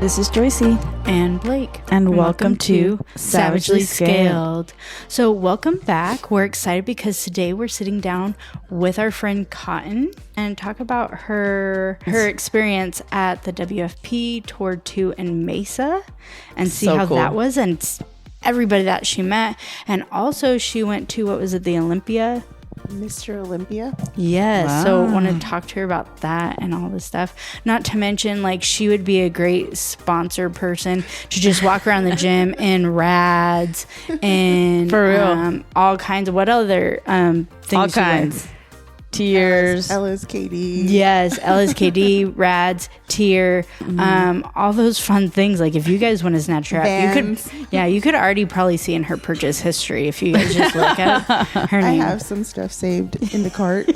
This is Joycey. And Blake. And welcome to Savagely Scaled. So welcome back. We're excited because today we're sitting down with our friend Katrin and talk about her experience at the WFP Tour 2 in Mesa and see how that was and everybody that she met. And also she went to, what was it, the Olympia? Mr. Olympia. Yes. Wow. So I want to talk to her about that and all this stuff. Not to mention, like, she would be a great sponsor person to just walk around the gym in rads and for real, all kinds of what other things. All kinds. Tiers. LSKD. Yes, LSKD, rads, tier, all those fun things. Like, if you guys want to snatch her up, you could already probably see in her purchase history if you guys just look at her name. I have some stuff saved in the cart.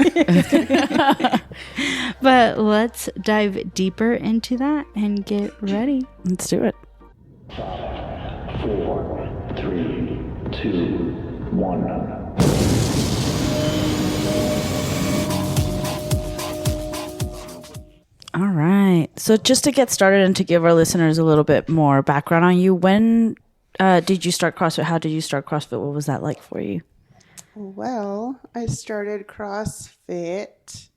But let's dive deeper into that and get ready. Let's do it. 5, 4, 3, 2, 1. All right. So just to get started and to give our listeners a little bit more background on you, when did you start CrossFit? How did you start CrossFit? What was that like for you? Well, I started CrossFit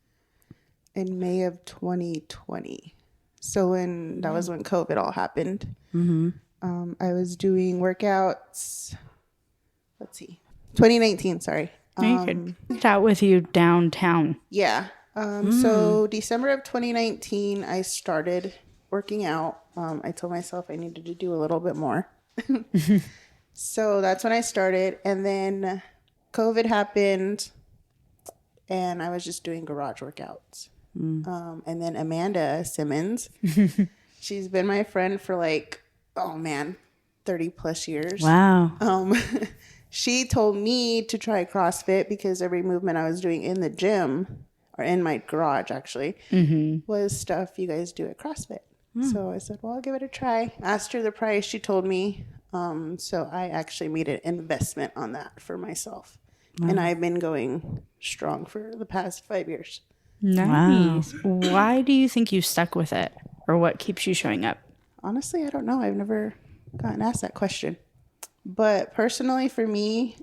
in May of 2020. So that was when COVID all happened. Mm-hmm. I was doing workouts. 2019. Sorry. You could chat with you downtown. Yeah. So December of 2019, I started working out. I told myself I needed to do a little bit more. So that's when I started. And then COVID happened and I was just doing garage workouts. And then Amanda Simmons, she's been my friend for 30 plus years. Wow. She told me to try CrossFit because every movement I was doing in the gym, or in my garage actually, was stuff you guys do at CrossFit. So I said, well, I'll give it a try. Asked her the price. She told me. So I actually made an investment on that for myself. Wow. And I've been going strong for the past 5 years. Nice. Wow. Why do you think you stuck with it? Or what keeps you showing up? Honestly, I don't know. I've never gotten asked that question. But personally for me,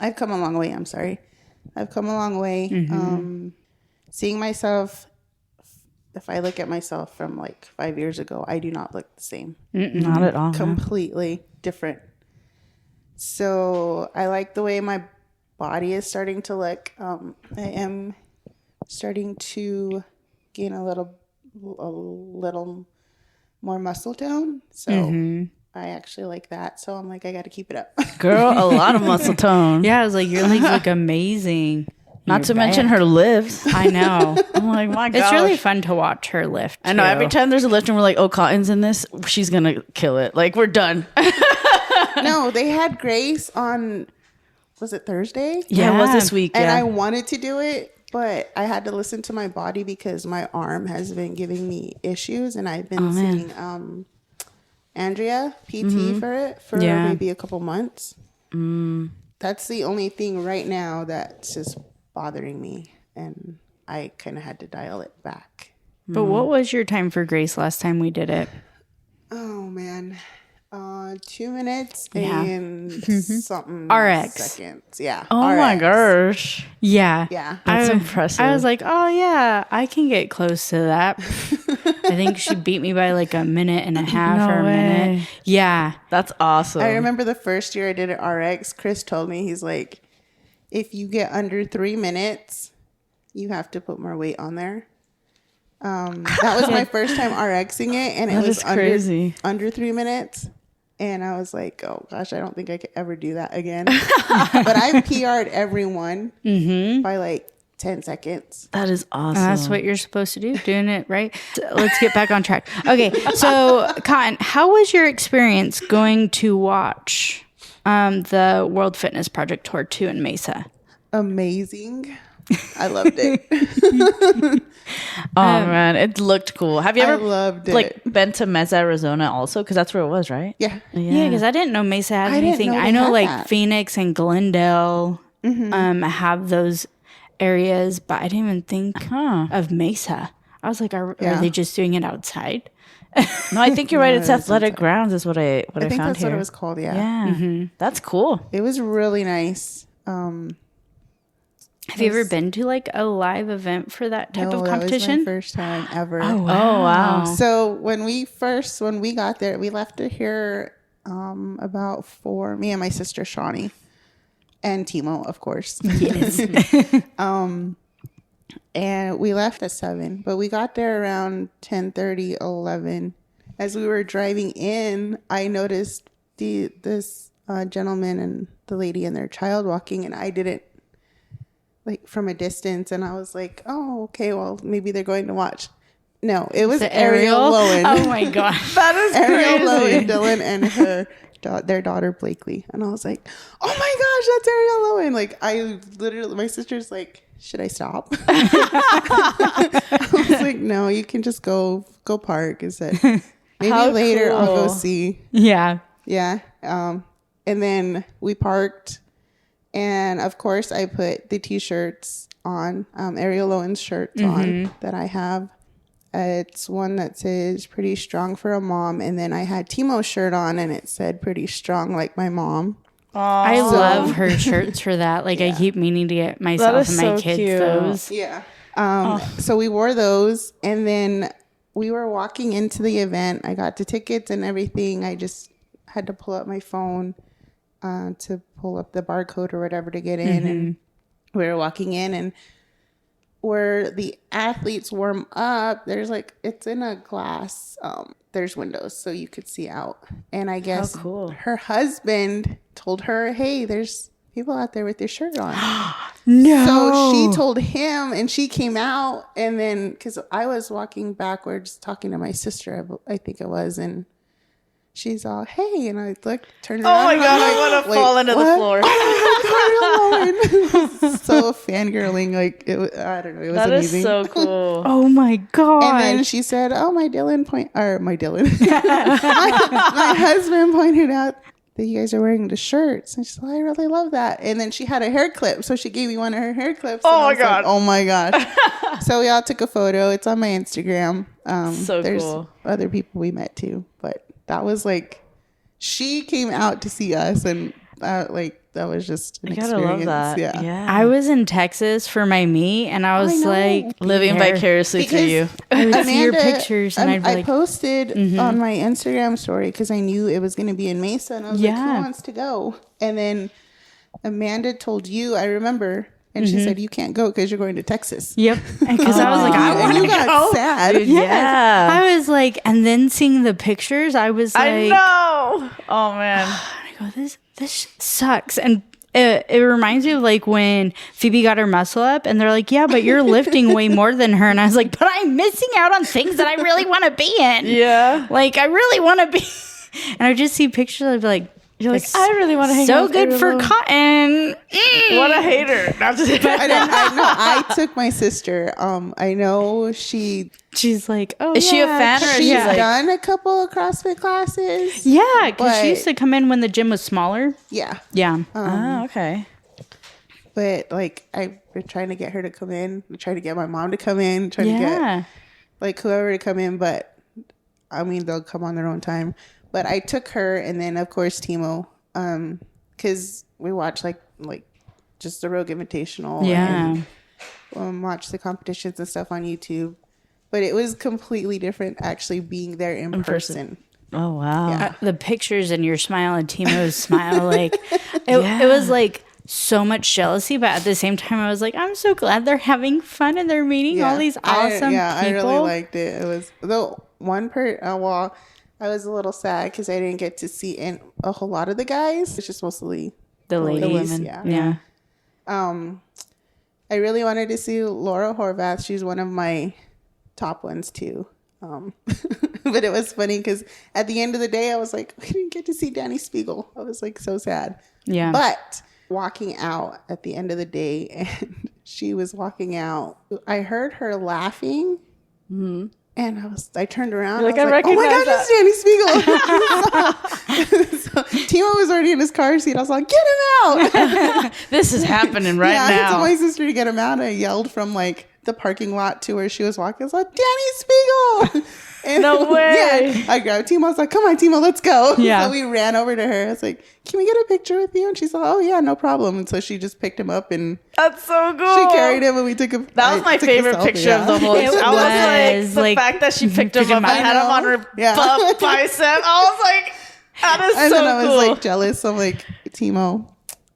I've come a long way. I've come a long way. Seeing myself, if I look at myself from 5 years ago, I do not look the same. Not at all. Completely different. So I like the way my body is starting to look. I am starting to gain a little more muscle tone. So I actually like that. So I'm like, I got to keep it up. Girl, a lot of muscle tone. Yeah, I was like, your legs look amazing. Not to mention her lifts. I know. I'm like, my gosh. It's really fun to watch her lift. I know. Every time there's a lift and we're like, oh, Cotton's in this, she's going to kill it. Like, we're done. No, they had Grace on, was it Thursday? Yeah, it was this week. And I wanted to do it, but I had to listen to my body because my arm has been giving me issues. And I've been seeing Andrea, PT, for it for maybe a couple months. That's the only thing right now that's just bothering me, and I kind of had to dial it back. But what was your time for Grace last time we did it? Oh man, 2 minutes and something RX seconds. Yeah. Oh RX. my gosh. Yeah. That's impressive. I was like, oh yeah, I can get close to that. I think she beat me by a minute and a half or a minute. Yeah. That's awesome. I remember the first year I did it RX, Chris told me, he's like, if you get under 3 minutes, you have to put more weight on there. That was my first time RXing it, and it was crazy. Under 3 minutes. And I was like, oh gosh, I don't think I could ever do that again. But I PR'd everyone by 10 seconds. That is awesome. That's what you're supposed to do, doing it right. So let's get back on track. Okay, so Katrin, how was your experience going to watch the World Fitness Project Tour 2 in Mesa? Amazing. I loved it. Oh man, it looked cool. Have you ever loved it. Been to Mesa, Arizona also? Because that's where it was, right? Yeah. Yeah, because I didn't know Mesa had anything. I know that. Phoenix and Glendale have those areas, but I didn't even think of Mesa. I was like, are they just doing it outside? No, I think you're right. It's Athletic Grounds is what I I think found that's here. what it was called. Yeah. Yeah. That's cool. It was really nice. Have you ever been to like a live event for that type of competition? That was my first time ever. Oh, wow. So when we got there, we left it here about 4, me and my sister Shawnee and Timo, of course. Yes. And we left at 7, but we got there around 10:30, 11. As we were driving in, I noticed this gentleman and the lady and their child walking, and I didn't, like, from a distance, and I was like, oh, okay, well, maybe they're going to watch. No, it was Ariel Lowen. Oh my gosh. That is Ariel crazy. Lowen, Dylan, and their daughter Blakely. And I was like, oh my gosh, that's Ariel Lowen. Like, I literally, my sister's like, should I stop? I was like, no, you can just go park. Is that maybe How later cool. I'll go see. Yeah. Yeah. And then we parked, and of course I put the t-shirts on, Ariel Lowen's shirts on that I have. It's one that says "Pretty Strong for a Mom," and then I had Timo's shirt on, and it said "Pretty Strong like my mom." I love her shirts for that. Like, I keep meaning to get myself and my kids cute. those. Yeah. So we wore those, and then we were walking into the event. I got the tickets and everything. I just had to pull up my phone to pull up the barcode or whatever to get in. And we were walking in, and where the athletes warm up, there's like, it's in a glass, there's windows so you could see out. And I guess her husband told her, hey, there's people out there with their shirt on. No. So she told him, and she came out, and then, because I was walking backwards talking to my sister, I think it was, and she's all, hey, and I turned around. Oh my God, I want to fall into the floor. So fangirling, like, I don't know, it was That amazing. is so cool. Oh my god. And then she said, oh, my husband pointed out that you guys are wearing the shirts. And she's like, I really love that. And then she had a hair clip, so she gave me one of her hair clips. Oh and my God. like, oh my gosh. So we all took a photo. It's on my Instagram. So there's cool. other people we met too, but that was like, she came out to see us, and that was just an You gotta experience. love that. Yeah. I was in Texas for my meet, and I was know. like Living there. vicariously through you. I would see your pictures, and I'd be I like, posted on my Instagram story because I knew it was going to be in Mesa, and I was like, Yeah. who wants to go? And then Amanda told you, I remember, and she said, you can't go because you're going to Texas. yep. Because I was like, I And want you to got go. sad. Dude, yeah. I was like, and then seeing the pictures, I was like, I know. Oh man. I go, this sucks. And it reminds me of like when Phoebe got her muscle up, and they're like, yeah, but you're lifting way more than her. And I was like, but I'm missing out on things that I really want to be in. Yeah. Like, I really want to be. And I just see pictures, I'd be like, You're like, I really want to hang out so with good Ariel for Lowen. cotton. What a hater. Not just I took my sister. I know She's like, oh, Is she a fan, or is she's she like, done a couple of CrossFit classes. yeah, because she But- used to come in when the gym was smaller. Yeah. Yeah. oh, okay. But like, I've been trying to get her to come in, trying to get my mom to come in, trying to get like whoever to come in, but I mean, they'll come on their own time. But I took her, and then of course Timo, because we watch like just the Rogue Invitational, Yeah. and watch the competitions and stuff on YouTube. But it was completely different actually being there in person. Oh wow. Yeah. The pictures and your smile and Timo's smile, like it was like so much jealousy, but at the same time I was like, I'm so glad they're having fun and they're meeting all these awesome people. I really liked it. It was the one well, I was a little sad because I didn't get to see a whole lot of the guys. It's just mostly the ladies. women. Yeah. I really wanted to see Laura Horvath. She's one of my top ones too. But it was funny because at the end of the day, I was like, we didn't get to see Danny Spiegel. I was like so sad. Yeah. But walking out at the end of the day, and she was walking out, I heard her laughing. Mm-hmm. And I turned around. You're like, I was I like, oh my God, recognize that's Danny Spiegel. So Timo was already in his car seat. I was like, get him out. This is happening right I now. told my sister to get him out. I yelled from like the parking lot to where she was walking. I was like, Danny Spiegel. And No way. Yeah, I grabbed Timo. I was like, come on, Timo, let's go. Yeah. So we ran over to her. I was like, can we get a picture with you? And she's like, oh, yeah, no problem. And so she just picked him up and That's so cool. she carried him and we took a That was my favorite picture of the whole. It I was was, like, like, the fact that she picked him up and had him on her Yeah. bicep. I was like, that is And so then I was cool. like jealous. I'm like, Timo,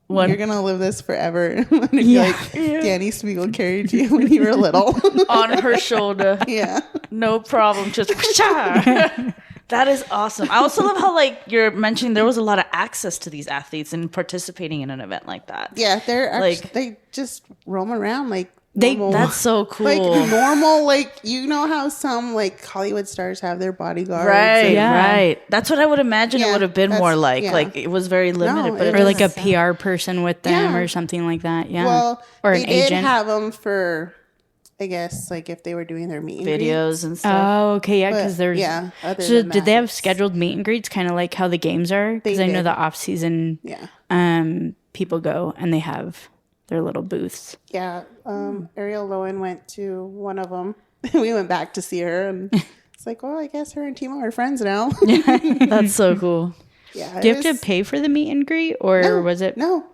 One- you're gonna live this forever. Like Danny Spiegel carried you when you were little. on her shoulder. Yeah. No problem. Just that is awesome. I also love how like you're mentioning there was a lot of access to these athletes and participating in an event like that. Yeah, they're actually, Like- they just roam around like They- normal, That's so cool. like normal, like you know how some like Hollywood stars have their bodyguards, Right, and- Yeah. right. That's what I would imagine it Yeah, would have been that's- more like. yeah. Like it was very limited, No, but it it or like a doesn't sound- PR person with them Yeah. or something like that. Yeah. Well, or they an did agent. have them for, I guess, like if they were doing their meet and greets. videos and stuff. Oh, okay, yeah, But, because there's yeah, other So than did that, they have it's- scheduled meet and greets, kind of like how the games are? Because They I know did. the off season, Yeah, people go and they have their little booths. yeah. Ariel Lowen went to one of them. We went back to see her, and it's like, well, I guess her and Timo are friends now. That's so cool. Yeah, Do you have to pay for the meet and greet, or was it? No,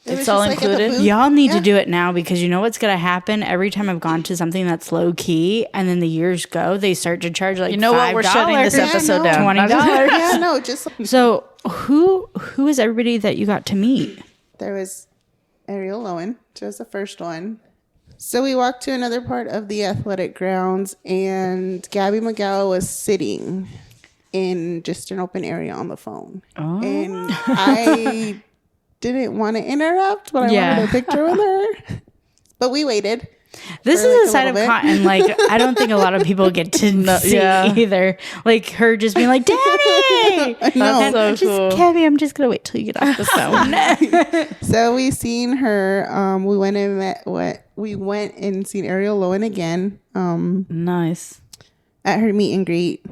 It's was all just, like, at the included? booth. Y'all need to Yeah. do it now because you know what's gonna happen every time I've gone to something that's low key, and then the years go, they start to charge like You know what? We're shutting this $5. episode no. down. $20. Yeah, no, just So who is everybody that you got to meet? there was Ariel Lowen. She was the first one. So we walked to another part of the athletic grounds, and Gabby McGow was sitting in just an open area on the phone. Oh. And I didn't want to interrupt, but I Yeah. wanted a picture with her. But we waited. This For, is like, a a side of little bit. Cotton, like I don't think a lot of people get to see yeah. either. Like her just being like, "Daddy!" No. And so just, cool. Kevin, I'm just gonna wait till you get off the phone. So we seen her. We went and seen Ariel Lowen again. Nice. At her meet and greet.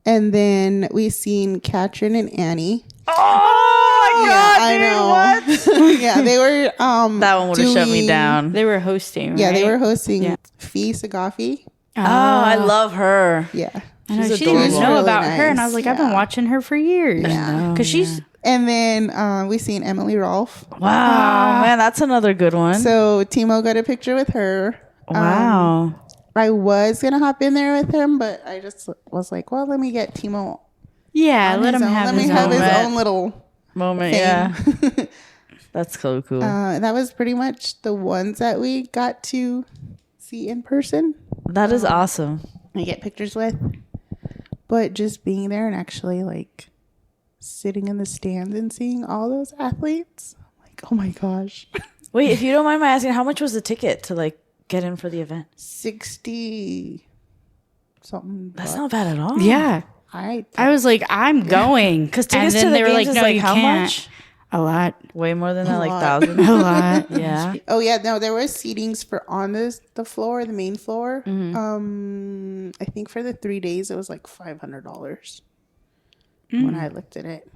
And then we seen Katrin and Annie. Oh my god, I dude, know. what? Yeah, they were That one would have shut me doing- down. They were hosting. Yeah, they right? were hosting Yeah. Fee Sagafi. Oh, I love her. Yeah. I know, She's she didn't adorable. know Really about her, and I nice, was like, I've been yeah. watching her for years. Yeah. because she's And then we seen Emily Rolfe. Wow, man, that's another good one. So Timo got a picture with her. Wow. I was gonna hop in there with him, but I just was like, well, let me get Timo. yeah. on Let his him own. have Let his me have own. his moment. own little Moment, thing. yeah. That's so cool. That was pretty much the ones that we got to see in person. That is awesome. I get pictures with, but just being there and actually like sitting in the stands and seeing all those athletes, I'm like, oh my gosh, Wait, if you don't mind my asking, how much was the ticket to like get in for the event? 60 something. That's bucks. not bad at all. Yeah, I I was like, I'm going Because and tickets then to the they were games like, is no, like you how can't. much? A lot, Way more than that, like lot. thousands. a lot. Yeah. Oh yeah, no, there was seatings for on the floor, the main floor. I think for the 3 days it was like $500 when I looked at it.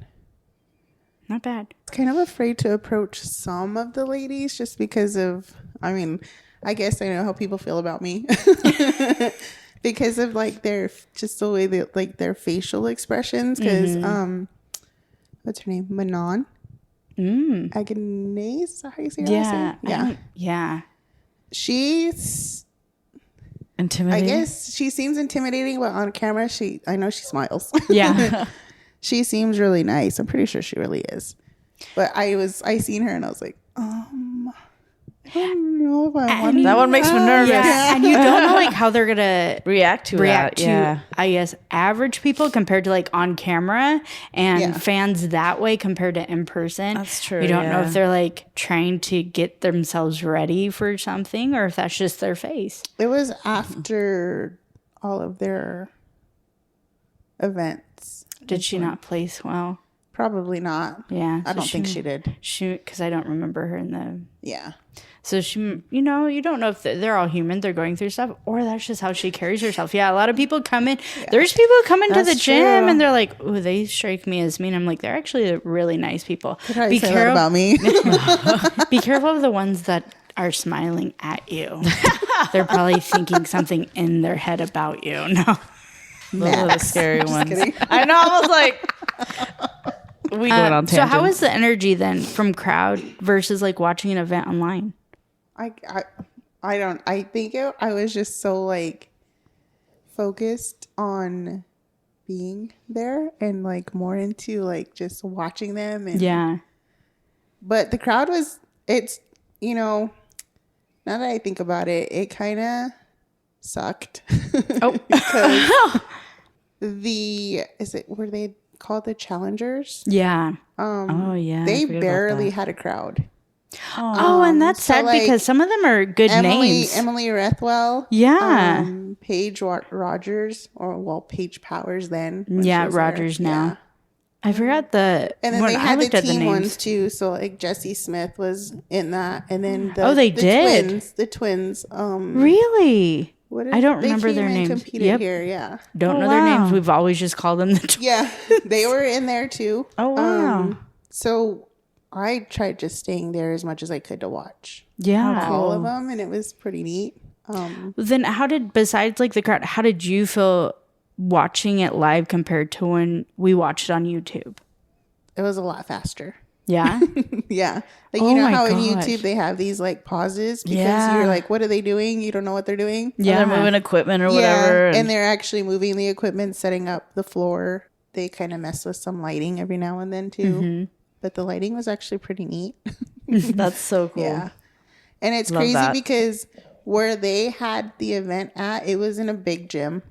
Not bad. Kind of afraid to approach some of the ladies just because of, I mean, I guess I know how people feel about me because of like their, just the way they like their facial expressions. Because what's her name, Manon Agnes, is that how you say her last Yeah, name? Yeah, yeah. she's, I Intimidating. guess she seems intimidating, but on camera I know she smiles. Yeah. She seems really nice. I'm pretty sure she really is. But I seen her and I was like, I don't know if I want That one makes me nervous. Yeah, and you don't know like how they're gonna React to react that. to, Yeah. I guess, average people compared to like on camera and Yeah. fans that way compared to in person. That's true, You don't know yeah. if they're like trying to get themselves ready for something or if that's just their face. It was after all of their events. Did she not place well? Probably not. Yeah, I don't think she did. Shoot, because I don't remember her in the. Yeah. So she, you know, you don't know if they're all human, they're going through stuff, or that's just how she carries herself. Yeah, a lot of people come in. There's people who come into the That's gym true. and they're like, "Oh, they strike me as mean." I'm like, they're actually really nice people. How do you say that about me? Be careful of the ones that are smiling at you. they're probably thinking something in their head about you. No. Those are the scary ones. kidding. I know. I was like, we going on tangents. So how was the energy then from crowd versus like watching an event online? I was just so like focused on being there and like more into like just watching them. And Yeah. But the crowd it's, now that I think about it, it kind of sucked. Oh. Because were they called the challengers? Yeah. oh yeah, I They forget about barely that. had a crowd. Oh, and that's so, sad like, because some of them are good names. Emily Rethwell. Yeah. Paige Rogers, Paige Powers then. when Yeah, she was Rogers there. now. Yeah. I forgot the. And then when they I had the looked at team names. ones too. So like Jessie Smith was in that. And then They did? The twins. Really? What did, I don't they remember came their and names. Competed Yep. here, yeah. Don't Oh, know their names. wow. We've always just called them the twins. Yeah, they were in there too. Oh wow. So I tried just staying there as much as I could to watch Yeah. all of them, and it was pretty neat. Then besides like the crowd, how did you feel watching it live compared to when we watched it on YouTube? It was a lot faster. Yeah. Yeah. Like, Oh my how in gosh. YouTube they have these like pauses because Yeah. you're like, what are they doing? You don't know what they're doing. Yeah. They're moving equipment or whatever. And they're actually moving the equipment, setting up the floor. They kind of mess with some lighting every now and then too. Mm-hmm. But the lighting was actually pretty neat. that's so cool. Yeah. And it's Love crazy that. because where they had the event at, it was in a big gym.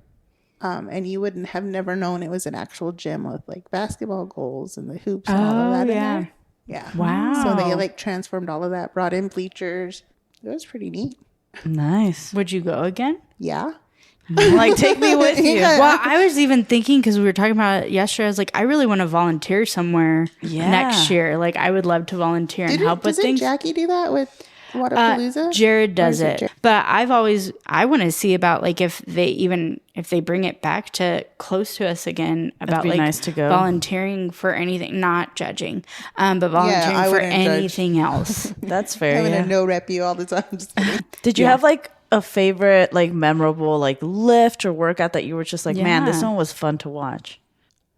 And you wouldn't have never known it was an actual gym with like basketball goals and the hoops and all of that in there. Yeah. Wow. So they like transformed all of that, brought in bleachers. It was pretty neat. Nice. Would you go again? Yeah. Like, take me with you. Yeah. Well, I was even thinking because we were talking about it yesterday. I was like, I really want to volunteer somewhere Yeah. next year. Like, I would love to volunteer and help with Doesn't things. Jackie do that with Wadapalooza? Jared does is it it, Jared? but I want to see about like if they bring it back to close to us again about be like nice to go. volunteering for anything, not judging, but volunteering I for wouldn't judge. anything else. That's I'm fair. going Yeah. to no rep you all the time. Just kidding. Did you have like a favorite, like memorable, like lift or workout that you were just like, man, this Yeah. one was fun to watch?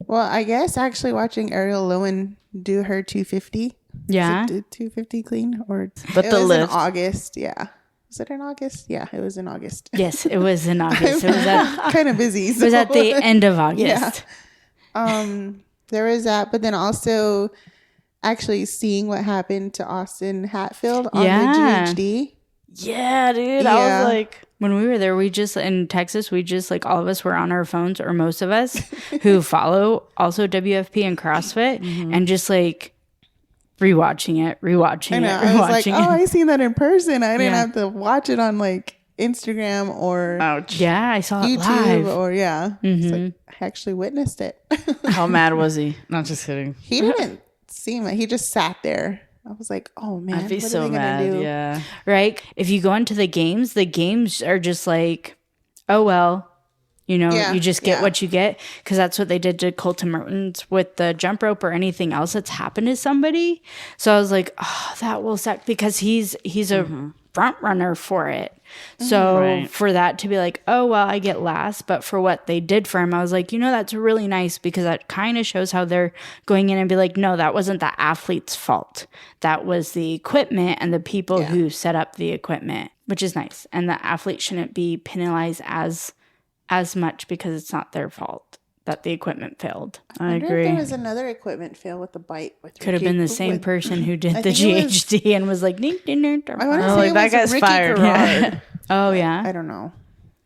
Well, I guess actually watching Ariel Lowen do her 250. Yeah. 250 clean or But it the was lift. in August. Yeah. Was it in August? Yeah, it was in August. Yes, it was in August. It was at Kind of busy. it was at the end of August. There was that, but then also actually seeing what happened to Austin Hatfield on Yeah. the GHD. Yeah, dude. I Yeah. was like, When we were there, we just in Texas, we just like all of us were on our phones, or most of us who follow also WFP and CrossFit, and just like rewatching it, I know. I was like, rewatching oh, it. I seen that in person. I didn't Yeah. have to watch it on like Instagram or ouch. Yeah, I saw it YouTube live. or It's like, I actually witnessed it. How mad was he? Not just kidding. He didn't seem like he just sat there. I was like, oh man, I'd be what are so they gonna mad. do? Yeah. Right? If you go into the games are just like, oh well, Yeah, you just get yeah. what you get, because that's what they did to Colton Mertens with the jump rope or anything else that's happened to somebody. So I was like, oh, that will suck, because he's a front runner for it. So Right. for that to be like, oh well, I get last, but for what they did for him, I was like, that's really nice, because that kind of shows how they're going in and be like, no, that wasn't the athlete's fault. That was the equipment and the people who set up the equipment, which is nice. And the athlete shouldn't be penalized as much because it's not their fault that the equipment failed. I wonder if agree. there was another equipment fail with the bite. Could have been the same person who did I the think it was- GHD and was like, I want to Oh, say like, it that was guy's Ricky fired. Garrard. oh yeah. I don't know.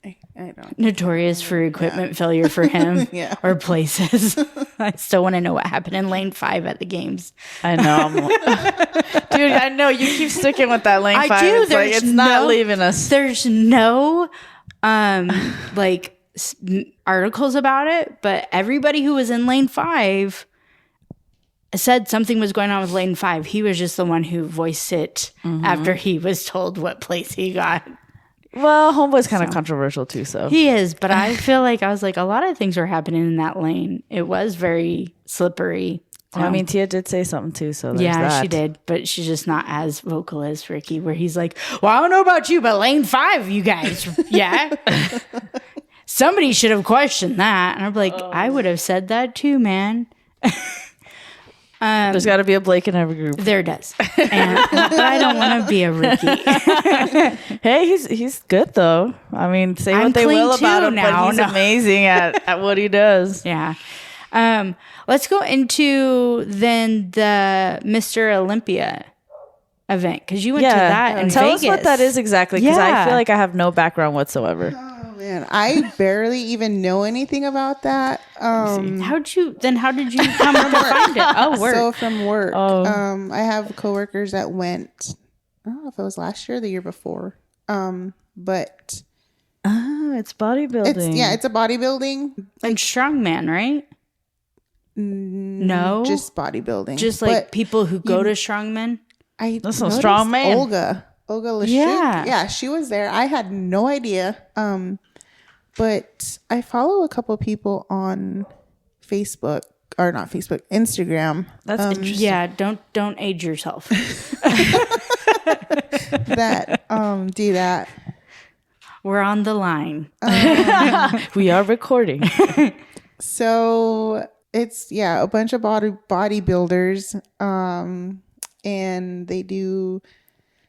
I don't. Notorious for equipment failure for him Yeah. or places. I still want to know what happened in lane 5 at the games. I know. Dude, I know. You keep sticking with that lane I 5. do. It's like, There's it's not no- leaving us. There's no like articles about it, but everybody who was in lane 5 said something was going on with lane 5. He was just the one who voiced it after he was told what place he got. Well, Homeboy's kind of controversial too, so. He is, but I feel like I was like, a lot of things were happening in that lane. It was very slippery. Well, I mean, Tia did say something too, so there's that. she did, but she's just not as vocal as Ricky, where he's like, well, I don't know about you, but lane 5, you guys, yeah. Somebody should have questioned that. And I'm like, I would have said that too, man. There's got to be a Blake in every group. There does. And, but I don't want to be a Ricky. Hey, he's good though. I mean, say I'm what they will clean about too him, now. but he's amazing at what he does. Yeah. Let's go into then the Mr. Olympia event, because you went to that in Tell Vegas. us what that is exactly, because I Yeah. feel like I have no background whatsoever. Oh man, I barely even know anything about that. How did you come to find it? Oh, work. So from work, I have coworkers that went. I don't know if it was last year or the year before. But It's bodybuilding. it's a bodybuilding. And Strongman, right? No, Just bodybuilding. just like But people who go to Strongman. That's no noticed Strongman. Olga Lashuk. Yeah. Yeah, she was there. I had no idea. But I follow a couple people on Facebook, or not Facebook, Instagram. That's interesting. Yeah, don't age yourself. That do that. We're on the line. We are recording. So it's a bunch of bodybuilders, and they do,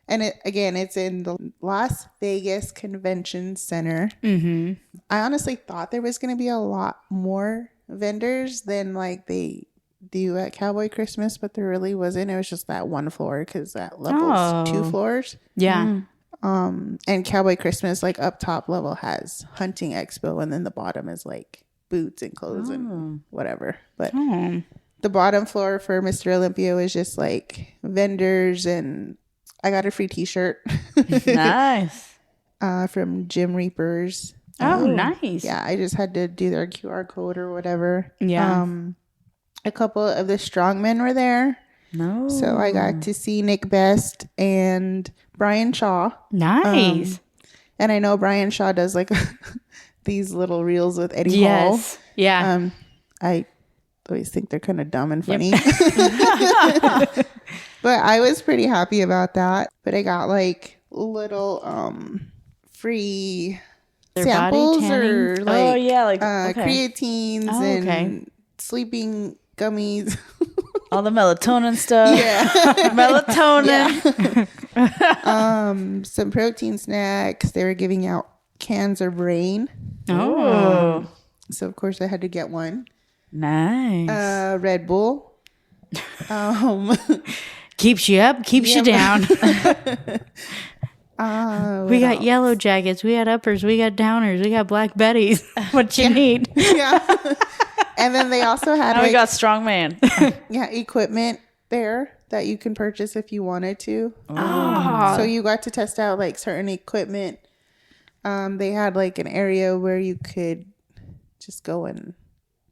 and it's in the Las Vegas Convention Center. Mm-hmm. I honestly thought there was going to be a lot more vendors than like they do at Cowboy Christmas, but there really wasn't. It was just that one floor, because that level's 2 floors. Yeah. And Cowboy Christmas, like up top level, has Hunting Expo, and then the bottom is like boots and clothes and whatever. But the bottom floor for Mr. Olympia is just like vendors, and I got a free T-shirt Nice. from Gym Reapers. Oh, nice. Yeah, I just had to do their QR code or whatever. Yeah. A couple of the strongmen were there. No. So I got to see Nick Best and Brian Shaw. Nice. And I know Brian Shaw does like these little reels with Eddie Hall. Yes. Yeah. I always think they're kind of dumb and funny. But I was pretty happy about that. But I got like little free Their samples body or like, okay. creatines and okay. sleeping gummies. All the melatonin stuff. Yeah. Melatonin. Some protein snacks. They were giving out cans of rain. Oh. So of course I had to get one. Nice. Red Bull. Keeps you up, keeps you down. We got yellow jackets, we got uppers, we got downers, we got Black Betties. What you need. Yeah. And then they also had Now we got Strongman. equipment there that you can purchase if you wanted to. Oh. So you got to test out like certain equipment. They had like an area where you could just go and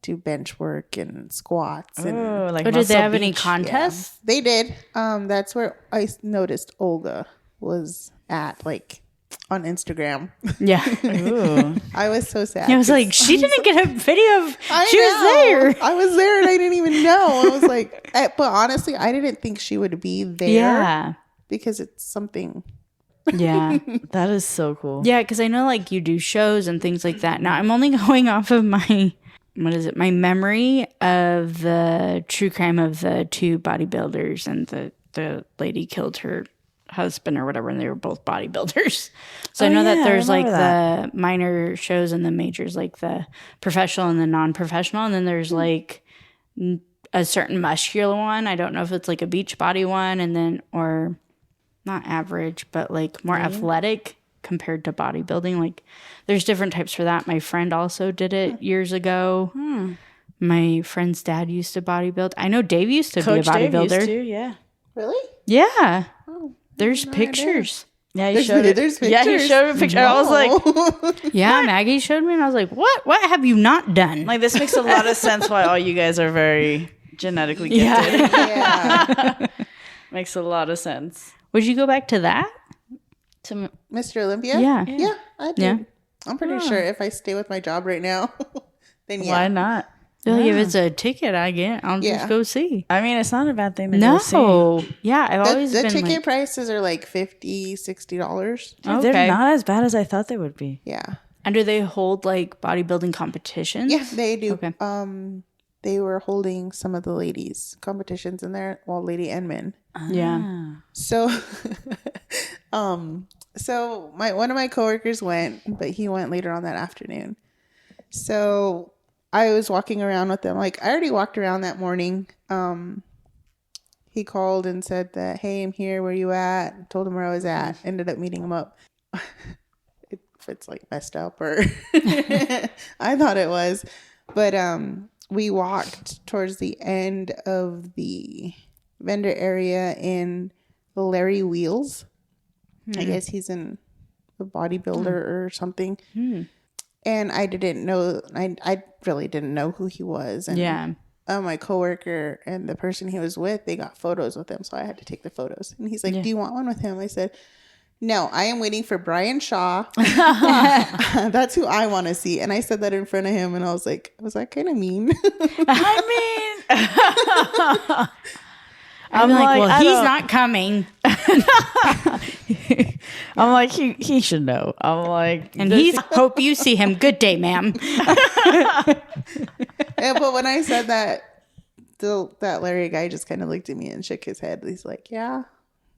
do bench work and squats. And Like But did they Muscle have any Beach. contests? they did. That's where I noticed Olga was at, like on Instagram. Yeah. Ooh. I was so sad. I was like, she didn't get a video of she was there. I was there and I didn't even know. I was like, but honestly, I didn't think she would be there. Yeah. Because it's something. Yeah. That is so cool. Yeah, because I know like you do shows and things like that. Now I'm only going off of my my memory of the true crime of the 2 bodybuilders, and the lady killed her husband or whatever, and they were both bodybuilders. So I know that there's like the minor shows and the majors, like the professional and the non-professional, and then there's like a certain muscular one. I don't know if it's like a beach body one, and then or not average, but like more athletic compared to bodybuilding. Like there's different types for that. My friend also did it years ago. My friend's dad used to bodybuild. I know Dave used to Coach be a Dave bodybuilder. used to, yeah. Really? Yeah. There's pictures. Yeah, you showed it. There's Yeah, he pictures. showed me a picture. I was like, Yeah, Maggie showed me, and I was like, "What have you not done?" like this makes a lot of sense why all you guys are very genetically gifted. Yeah. Makes a lot of sense. Would you go back to that? To Mr. Olympia? Yeah. Yeah, I do. Yeah. I'm pretty sure if I stay with my job right now, then yeah. Why not? They're like, if it's a ticket I get, I'll just go see. I mean, it's not a bad thing to go see. Yeah, I've always The been ticket prices are like $50, $60. Okay. They're not as bad as I thought they would be. Yeah. And do they hold like bodybuilding competitions? Yeah, they do. Okay. They were holding some of the ladies competitions in there, well, lady and men. Yeah. So, so one of my coworkers went, but he went later on that afternoon. So I was walking around with them. Like I already walked around that morning. He called and said that, hey, I'm here. Where you at? Told him where I was at. Ended up meeting him up. If it's like messed up or I thought it was, but we walked towards the end of the vendor area in Larry Wheels. I guess he's a bodybuilder or something. And I didn't know, I really didn't know who he was. And my coworker and the person he was with, they got photos with him. So I had to take the photos. And he's like, do you want one with him? I said, no, I am waiting for Brian Shaw. That's who I want to see. And I said that in front of him. And I was like, was that kind of mean? I'm like, well, he's not coming. I'm like, he should know. I'm like, and he's hope you see him. Good day, ma'am. Yeah, but when I said that, that Larry guy just kind of looked at me and shook his head. He's like, yeah.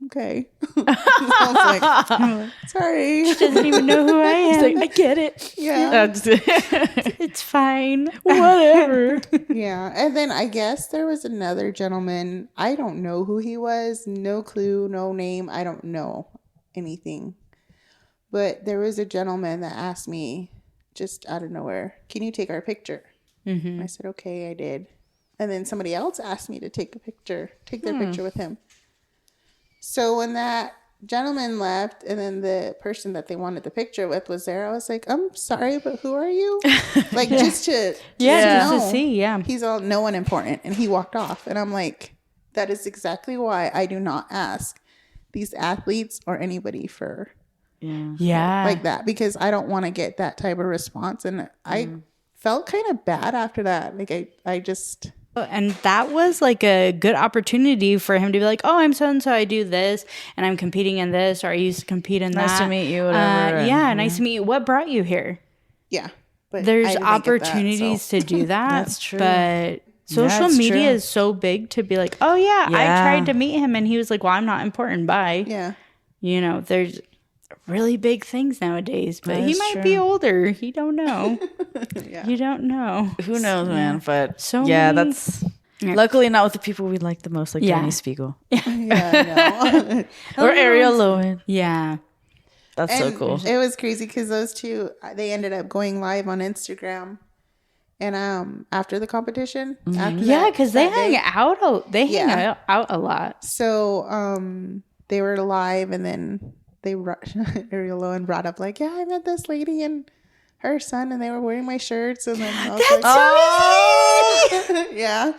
Okay. I was like, sorry. She doesn't even know who I am. He's like, I get it. Yeah. It's fine. Whatever. Yeah. And then I guess there was another gentleman. I don't know who he was. No clue, no name. I don't know anything. But there was a gentleman that asked me just out of nowhere, can you take our picture? Mm-hmm. I said, okay, I did. And then somebody else asked me to take their picture with him. So when that gentleman left and then the person that they wanted the picture with was there, I was like, I'm sorry, but who are you? Like just to see. He's all no one important. And he walked off. And I'm like, that is exactly why I do not ask these athletes or anybody for like that, because I don't want to get that type of response. And I felt kind of bad after that. Like I just... And that was like a good opportunity for him to be like, oh, I'm so-and-so, I do this, and I'm competing in this, or I used to compete in that. Nice to meet you, whatever. Nice to meet you. What brought you here? Yeah. But there's opportunities to do that. That's true. But social media is so big to be like, oh, yeah, I tried to meet him, and he was like, well, I'm not important, bye. Yeah. You know, there's really big things nowadays, but he might be older. You don't know. You don't know. Who knows, man? But many... that's luckily not with the people we like the most, like Danny Spiegel. Yeah, or Ariel Lowen. Yeah. That's so cool. It was crazy because those two, they ended up going live on Instagram. And after the competition, because they hang out. They hang out a lot. So they were live, and then Ariel Lowen brought up like, I met this lady and her son, and they were wearing my shirts, and then I was like, yeah,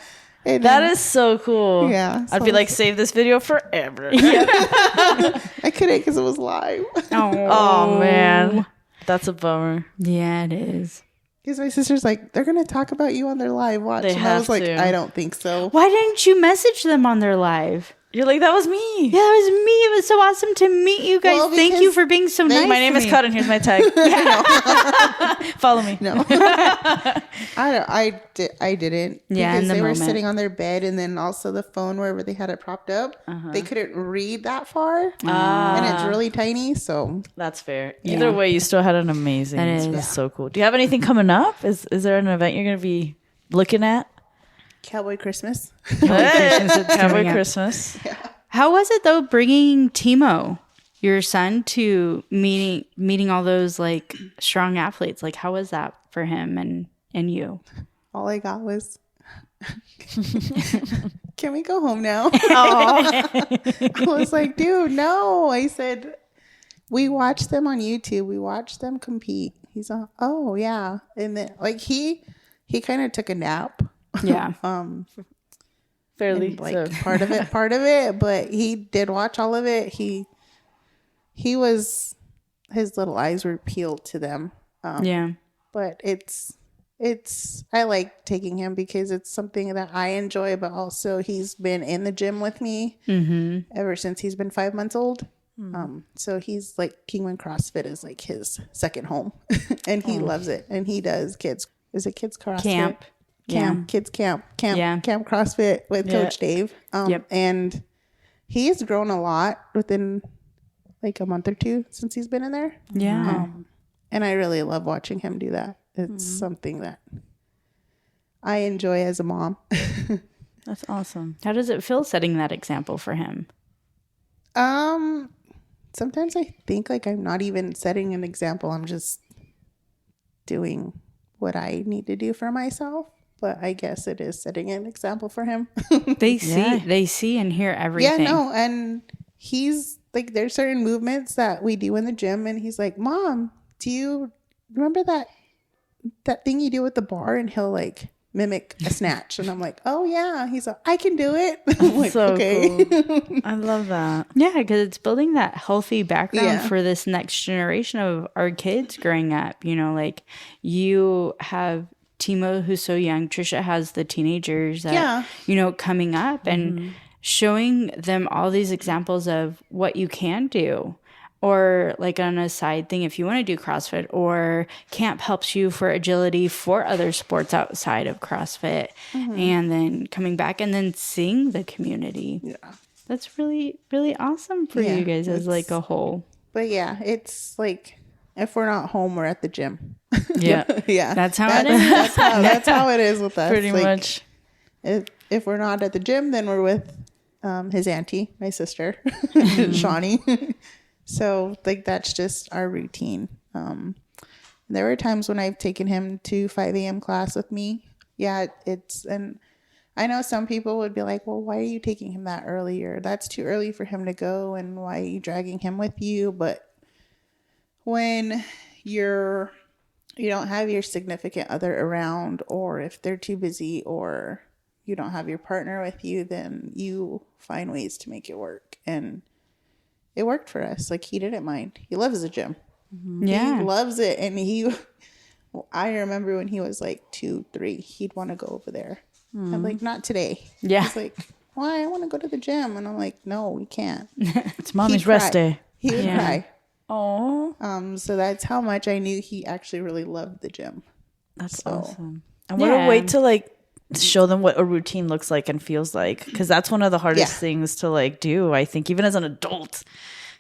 and that is so cool. Yeah, I'd be like, save this video forever. I couldn't because it was live. Oh man, that's a bummer. Yeah, it is. Because my sister's like, they're gonna talk about you on their live watch, and I was like, I don't think so. Why didn't you message them on their live? You're like, that was me. Yeah, that was me. It was so awesome to meet you guys. Well, thank you for being so nice. My name is Katrin. Here's my tag. Follow me. No, I didn't. Yeah, because they were sitting on their bed, and then also the phone wherever they had it propped up, they couldn't read that far, and it's really tiny. So that's fair. Either way, you still had an amazing. It was so cool. Do you have anything coming up? Is there an event you're going to be looking at? Cowboy Christmas. Cowboy Christmas. Yeah. How was it though, bringing Timo, your son, to meeting all those like strong athletes? Like, how was that for him and you? All I got was, can we go home now? I was like, dude, no. I said, we watched them on YouTube. We watched them compete. He's like, oh yeah. And then like he kind of took a nap. Yeah. Fairly like so. part of it, but he did watch all of it. He was, his little eyes were peeled to them. Yeah. But it's I like taking him because it's something that I enjoy, but also he's been in the gym with me ever since he's been 5 months old. So he's like, Kingman CrossFit is like his second home and he loves it. And he does kids CrossFit? Kids camp CrossFit with Coach Dave. And he's grown a lot within like a month or two since he's been in there. And I really love watching him do that. It's something that I enjoy as a mom. That's awesome. How does it feel setting that example for him? Sometimes I think like I'm not even setting an example. I'm just doing what I need to do for myself. But I guess it is setting an example for him. They see and hear everything. Yeah, no, and he's like, there's certain movements that we do in the gym, and he's like, Mom, do you remember that thing you do with the bar? And he'll like mimic a snatch, and I'm like, oh yeah. He's like, I can do it. I'm like, so okay. Cool. I love that. Yeah, because it's building that healthy background for this next generation of our kids growing up. You know, like you have Timo, who's so young. Trisha has the teenagers that, you know, coming up and showing them all these examples of what you can do. Or like on a side thing, if you want to do CrossFit, or camp helps you for agility for other sports outside of CrossFit, and then coming back and then seeing the community. Yeah. That's really, really awesome for you guys as like a whole. But yeah, it's like, if we're not home, we're at the gym. Yeah. That's how it is. That's how it is with us. Pretty like, much. If we're not at the gym, then we're with his auntie, my sister, Shawnee. So like that's just our routine. There were times when I've taken him to 5 a.m. class with me. Yeah, and I know some people would be like, well, why are you taking him that early? Or that's too early for him to go, and why are you dragging him with you? But when you don't have your significant other around, or if they're too busy, or you don't have your partner with you, then you find ways to make it work. And it worked for us. Like, he didn't mind. He loves the gym. Yeah. He loves it. And I remember when he was like 2, 3, he'd want to go over there. I'm like, not today. Yeah. He's like, why? I want to go to the gym. And I'm like, no, we can't. It's mommy's rest day. He would cry. Oh. So that's how much I knew he actually really loved the gym. That's awesome. And what a way to like show them what a routine looks like and feels like, because that's one of the hardest things to like do, I think, even as an adult.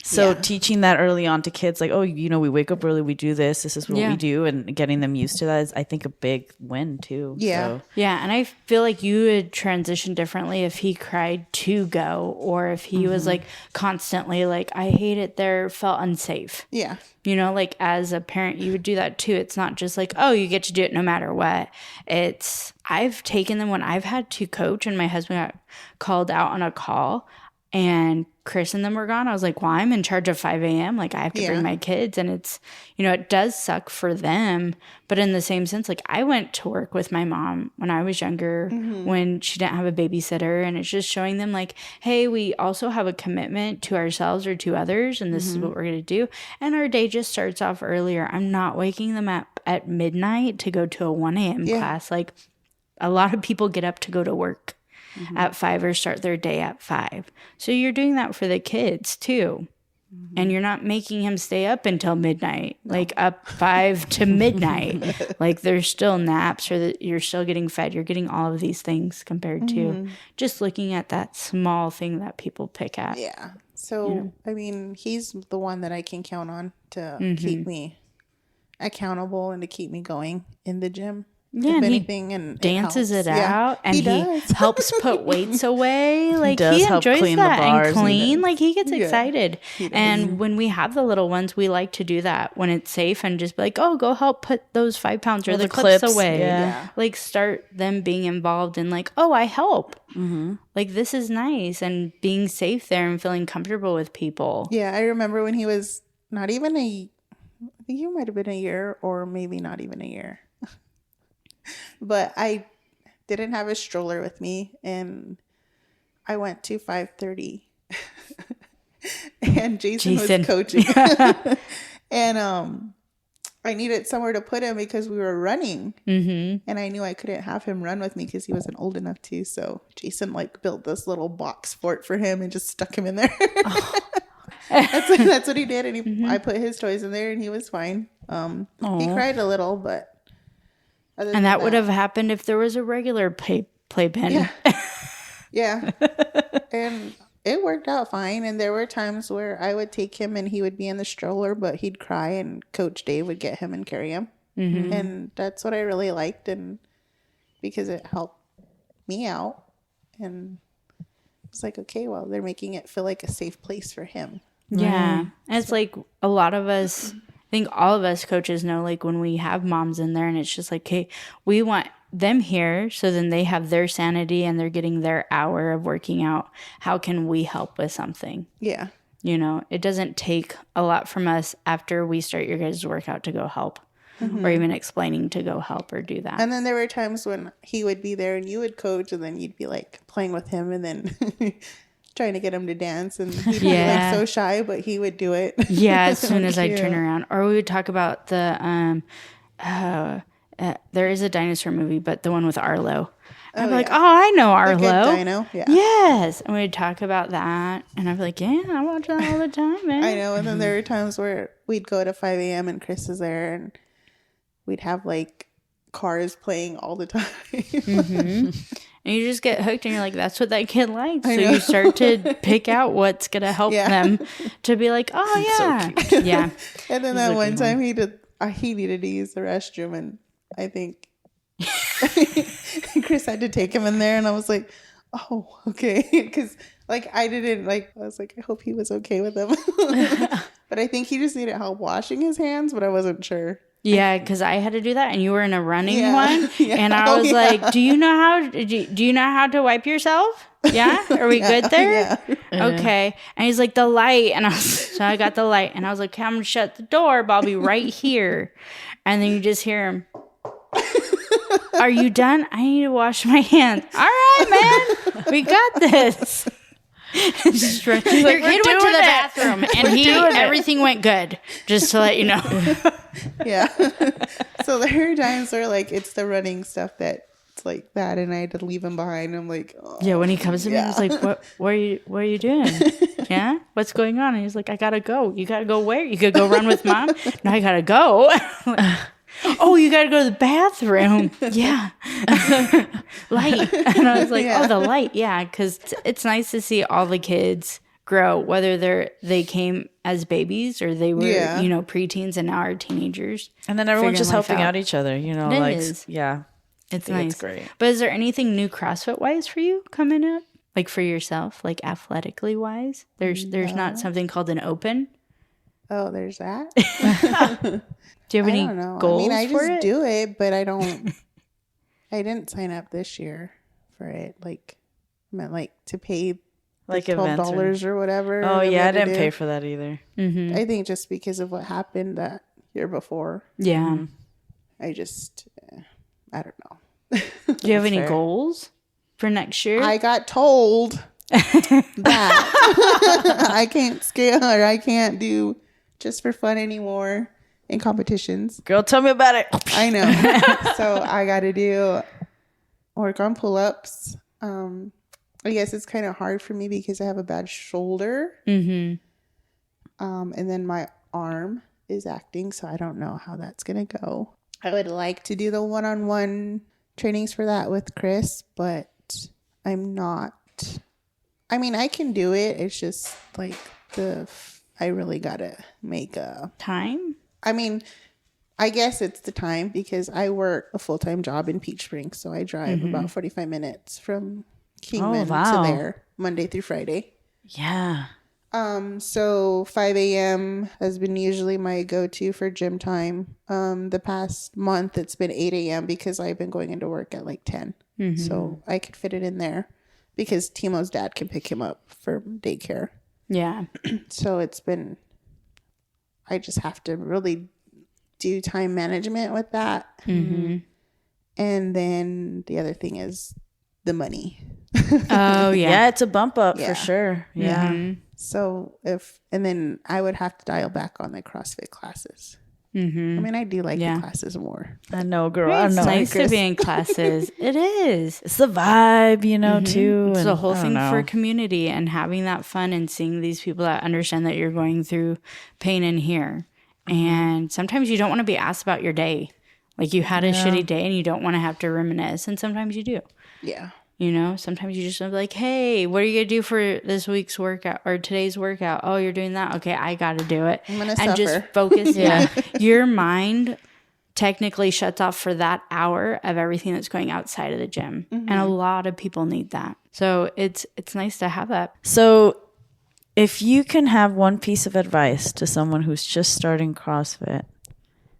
So teaching that early on to kids, like, oh, you know, we wake up early, we do this is what we do, and getting them used to that is, I think, a big win too. Yeah. So. Yeah, and I feel like you would transition differently if he cried to go, or if he was like constantly like, I hate it there, felt unsafe. Yeah. You know, like as a parent, you would do that too. It's not just like, oh, you get to do it no matter what. I've taken them when I've had to coach and my husband got called out on a call and Chris and them were gone. I was like, well, I'm in charge of 5 a.m. Like I have to bring my kids, and it's, you know, it does suck for them. But in the same sense, like I went to work with my mom when I was younger, when she didn't have a babysitter. And it's just showing them like, hey, we also have a commitment to ourselves or to others. And this is what we're going to do. And our day just starts off earlier. I'm not waking them up at midnight to go to a 1 a.m. class. Like a lot of people get up to go to work at 5 or start their day at 5. So you're doing that for the kids too. And you're not making him stay up until midnight, like up 5 to midnight. Like there's still naps, or that you're still getting fed. You're getting all of these things compared to just looking at that small thing that people pick at. Yeah. So, I mean, he's the one that I can count on to keep me accountable and to keep me going in the gym. Yeah, if and anything, and dances it out, and he helps put weights away. Like he enjoys clean that the bars and clean. Like he gets excited. He and when we have the little ones, we like to do that when it's safe and just be like, oh, go help put those 5 pounds or the clips away. Yeah. Like start them being involved in like, oh, I help. Like this is nice, and being safe there and feeling comfortable with people. Yeah, I remember when he was not even I think he might have been a year, or maybe not even a year. But I didn't have a stroller with me, and I went to 5:30, and Jason was coaching, and I needed somewhere to put him because we were running. Mm-hmm. And I knew I couldn't have him run with me because he wasn't old enough to. So Jason like built this little box fort for him and just stuck him in there. Oh. That's what he did. And I put his toys in there and he was fine. He cried a little, but. And that would have happened if there was a regular playpen. Yeah. Yeah. And it worked out fine. And there were times where I would take him and he would be in the stroller, but he'd cry and Coach Dave would get him and carry him. Mm-hmm. And that's what I really liked. And because it helped me out. And it's like, okay, well, they're making it feel like a safe place for him. Yeah. Right. And it's like a lot of us, I think all of us coaches know, like when we have moms in there and it's just like, okay, we want them here so then they have their sanity and they're getting their hour of working out. How can we help with something? Yeah. You know, it doesn't take a lot from us after we start your guys' workout to go help. Mm-hmm. Or even explaining to go help or do that. And then there were times when he would be there and you would coach and then you'd be like playing with him and then trying to get him to dance and he'd be like so shy, but he would do it. Yeah, as soon as I turn around. Or we would talk about the there is a dinosaur movie, but the one with Arlo. I'd be like, oh, I know Arlo. The good dino. Yeah. Yes. And we'd talk about that. And I'd be like, yeah, I watch that all the time, man. I know. And then there were times where we'd go to 5 a.m. and Chris is there and we'd have like cars playing all the time. Mm-hmm. And you just get hooked and you're like, that's what that kid likes. So you start to pick out what's going to help them to be like, oh, yeah. So yeah. And then that one time he needed to use the restroom. And I think Chris had to take him in there. And I was like, oh, okay. Because like I was like, I hope he was okay with him. But I think he just needed help washing his hands, but I wasn't sure. Yeah, because I had to do that, and you were in a running one, and I was like, "Do you know how to wipe yourself? Yeah, are we good there? Yeah. Okay." And he's like, "The light," and so I got the light, and I was like, "Okay, I'm gonna shut the door, but I'll be right here." And then you just hear him. Are you done? I need to wash my hands. All right, man, we got this. Just your kid went to the bathroom and everything went good, just to let you know. Yeah. So there are times where like it's the running stuff that's like that and I had to leave him behind. I'm like, oh, yeah, when he comes to me, he's like, what are you doing? Yeah, what's going on? And he's like, I gotta go. You gotta go where? You could go run with mom? No, I gotta go. Oh, you gotta go to the bathroom. Yeah. Light. And I was like, oh, the light. Yeah, because it's nice to see all the kids grow, whether they came as babies or they were, preteens and now are teenagers. And then everyone's just helping out each other, It's nice. It's great. But is there anything new CrossFit wise for you coming up? Like for yourself, like athletically wise? There's not something called an open? Oh, there's that? Do you have any goals? I just do it, but I don't. I didn't sign up this year for it. Like, I meant like to pay like $12 or whatever. Oh yeah, I didn't pay for that either. Mm-hmm. I think just because of what happened that year before. Yeah. I just, I don't know. Do you have any goals for next year? I got told that I can't scale or I can't do just for fun anymore in competitions. Girl, tell me about it. I know. So I got to work on pull-ups. I guess it's kind of hard for me because I have a bad shoulder. Mm-hmm. And then my arm is acting, so I don't know how that's going to go. I would like to do the one-on-one trainings for that with Chris, but I'm not. I mean, I can do it. It's just like I really got to make a time. I mean, I guess it's the time because I work a full-time job in Peach Springs, so I drive about 45 minutes from Kingman to there Monday through Friday. Yeah. So 5 a.m. has been usually my go-to for gym time. The past month it's been 8 a.m. because I've been going into work at like 10. Mm-hmm. So I could fit it in there because Timo's dad can pick him up for daycare. Yeah. So I just have to really do time management with that. Mm-hmm. And then the other thing is the money. Oh, yeah. Yeah, it's a bump up for sure. Yeah. Mm-hmm. So and then I would have to dial back on the CrossFit classes I mean, I do like the classes more. I know, girl. I know. It's nice to be in classes. It is. It's the vibe, too. It's the whole thing for community and having that fun and seeing these people that understand that you're going through pain in here. And sometimes you don't want to be asked about your day. Like you had a shitty day and you don't want to have to reminisce. And sometimes you do. Yeah. Sometimes you just be like, hey, what are you going to do for this week's workout or today's workout? Oh, you're doing that? Okay, I got to do it. I'm going to suffer. And just focus. Your mind technically shuts off for that hour of everything that's going outside of the gym. And a lot of people need that. So it's nice to have that. So if you can have one piece of advice to someone who's just starting CrossFit,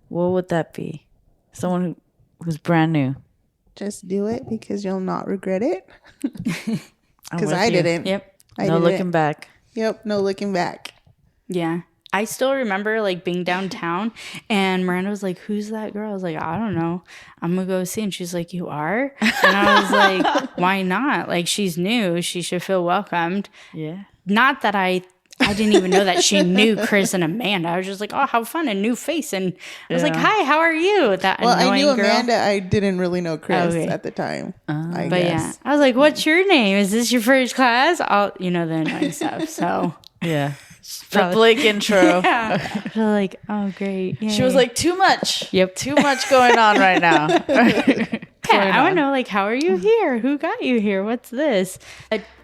what would that be? Someone who's brand new. Just do it because you'll not regret it. Because I didn't. Yep. No looking back. Yep. No looking back. Yeah. I still remember like being downtown and Miranda was like, who's that girl? I was like, I don't know. I'm going to go see. And she's like, you are? And I was like, why not? Like, she's new. She should feel welcomed. Yeah. Not that I didn't even know that she knew Chris and Amanda. I was just like, oh, how fun, a new face. And I was like, hi, how are you? That annoying I knew girl. Amanda. I didn't really know Chris at the time. I guess. Yeah, I was like, what's your name? Is this your first class? The annoying stuff. So yeah. The Blake intro. Yeah. Like, oh, great. Yay. She was like, too much. Yep. Too much going on right now. I want to know, like, how are you here? Who got you here? What's this?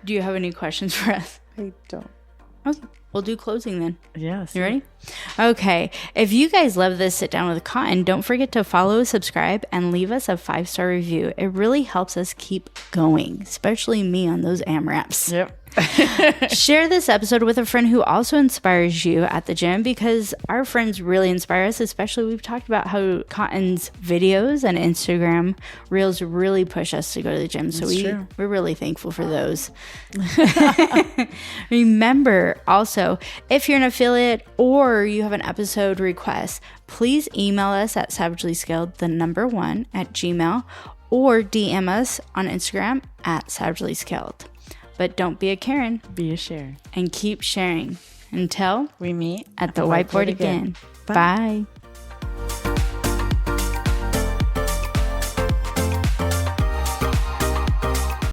Do you have any questions for us? I don't. Okay. We'll do closing then. Yes. You ready? Okay. If you guys love this Sit Down with Cotton, don't forget to follow, subscribe, and leave us a 5-star review. It really helps us keep going, especially me on those AMRAPs. Yep. Share this episode with a friend who also inspires you at the gym because our friends really inspire us. Especially, we've talked about how Cotton's videos and Instagram reels really push us to go to the gym. So we're really thankful for those. Remember also, if you're an affiliate or you have an episode request, please email us at savagelyscaled1@gmail.com or DM us on Instagram at savagelyscaled. But don't be a Karen. Be a Sharon. And keep sharing. Until we meet at the whiteboard again. Bye.